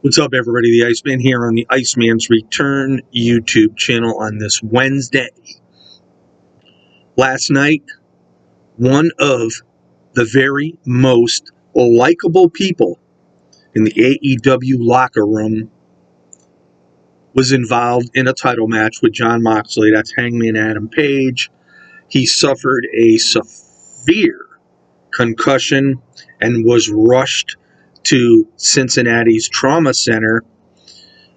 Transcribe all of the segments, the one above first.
What's up, everybody? The Iceman here on the Iceman's Return YouTube channel on this Wednesday. Last night, one of the very most likable people in the AEW locker room was involved in a title match with Jon Moxley. That's Hangman Adam Page. He suffered a severe concussion and was rushed to Cincinnati's trauma center,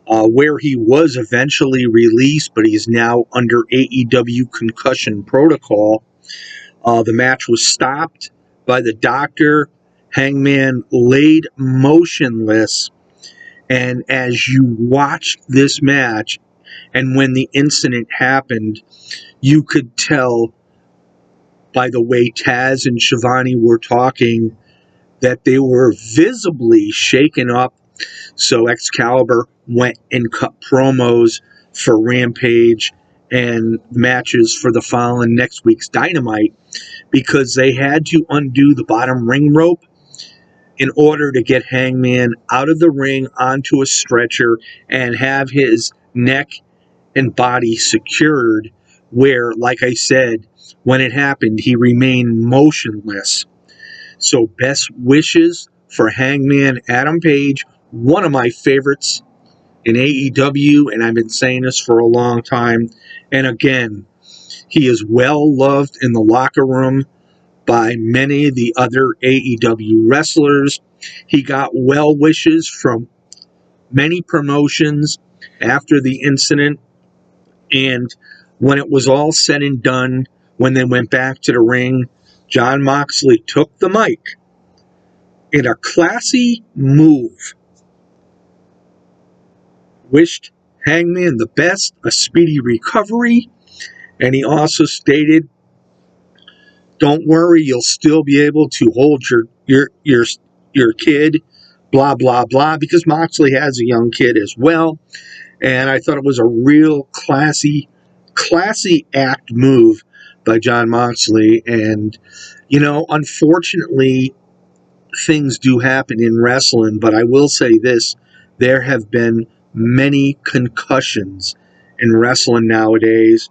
where he was eventually released, but he's now under AEW concussion protocol. The match was stopped by the doctor. Hangman laid motionless, and as you watched this match, and when the incident happened, you could tell by the way Taz and Shivani were talking that they were visibly shaken up. So Excalibur went and cut promos for Rampage and matches for the following next week's Dynamite, because they had to undo the bottom ring rope in order to get Hangman out of the ring onto a stretcher and have his neck and body secured, where, like I said, when it happened, he remained motionless. So best wishes for Hangman Adam Page, one of my favorites in AEW, and I've been saying this for a long time. And again, he is well loved in the locker room by many of the other AEW wrestlers. He got well wishes from many promotions after the incident, and when it was all said and done, when they went back to the ring, Jon Moxley took the mic in a classy move, wished Hangman the best, a speedy recovery, and he also stated, "Don't worry, you'll still be able to hold your kid," blah blah blah, because Moxley has a young kid as well. And I thought it was a real classy act move by Jon Moxley. And unfortunately, things do happen in wrestling, but I will say this: there have been many concussions in wrestling nowadays.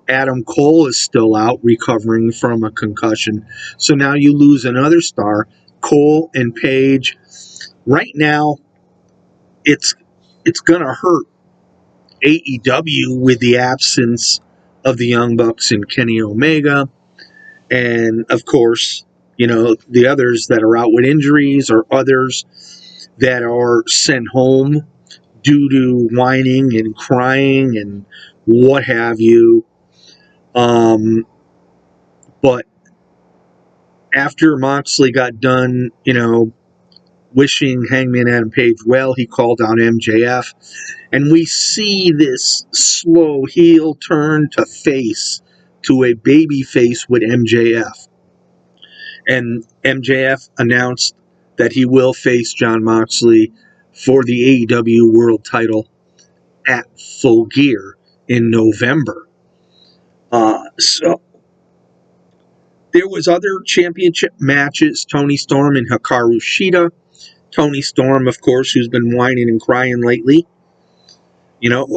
Adam Cole is still out recovering from a concussion. So now you lose another star. Cole and Page. Right now, it's going to hurt AEW with the absence of the Young Bucks and Kenny Omega. And, of course, the others that are out with injuries, or others that are sent home due to whining and crying and what have you. But after Moxley got done, wishing Hangman Adam Page well, he called out MJF. And we see this slow heel turn to face, to a baby face with MJF. And MJF announced that he will face Jon Moxley for the AEW World title at Full Gear in November. So there was other championship matches. Toni Storm and Hikaru Shida. Toni Storm, of course, who's been whining and crying lately,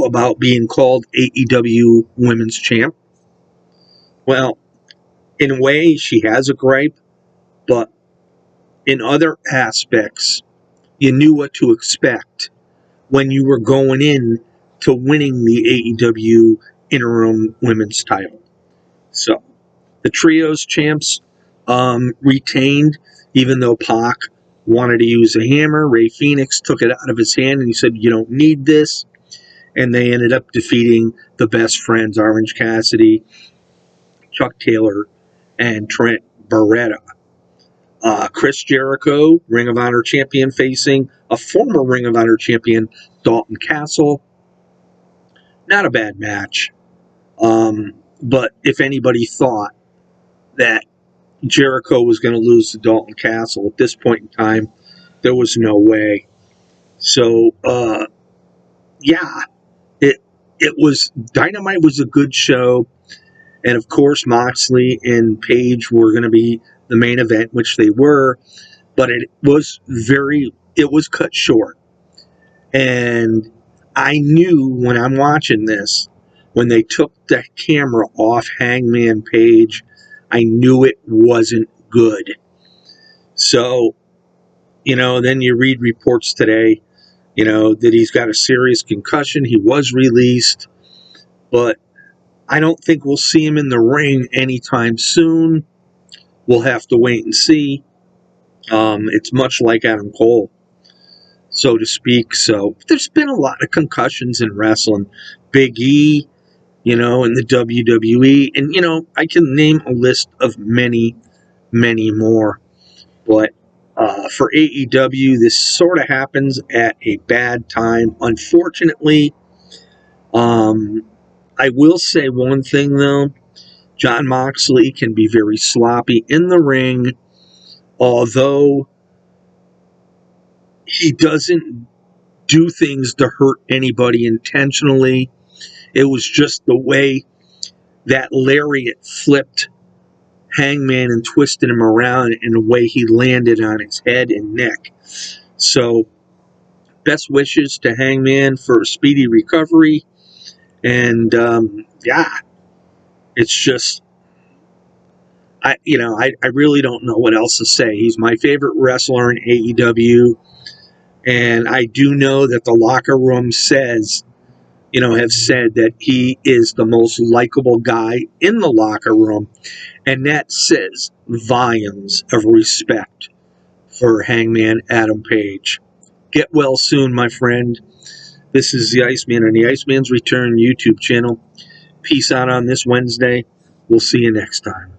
about being called AEW Women's Champ. Well, in a way, she has a gripe, but in other aspects, you knew what to expect when you were going in to winning the AEW interim women's title. So the trios champs retained, even though Pac wanted to use a hammer. Ray Phoenix took it out of his hand and he said, "You don't need this." And they ended up defeating the Best Friends, Orange Cassidy, Chuck Taylor, and Trent Beretta. Chris Jericho, Ring of Honor champion, facing a former Ring of Honor champion, Dalton Castle. Not a bad match. But if anybody thought that Jericho was going to lose to Dalton Castle at this point in time, there was no way. So, it was, Dynamite was a good show. And of course, Moxley and Page were going to be the main event, which they were, but it was cut short. And I knew when I'm watching this, when they took the camera off Hangman Page, I knew it wasn't good. So, then you read reports today, that he's got a serious concussion. He was released, but I don't think we'll see him in the ring anytime soon. We'll have to wait and see. It's much like Adam Cole, so to speak. So there's been a lot of concussions in wrestling. Big E, in the WWE. And, I can name a list of many, many more. But for AEW, this sort of happens at a bad time, unfortunately. I will say one thing, though. Jon Moxley can be very sloppy in the ring, although he doesn't do things to hurt anybody intentionally. It was just the way that lariat flipped Hangman and twisted him around in the way he landed on his head and neck. So, best wishes to Hangman for a speedy recovery. And, it's just, I really don't know what else to say. He's my favorite wrestler in AEW. And I do know that the locker room have said that he is the most likable guy in the locker room. And that says volumes of respect for Hangman Adam Page. Get well soon, my friend. This is the Iceman on the Iceman's Return YouTube channel. Peace out on this Wednesday. We'll see you next time.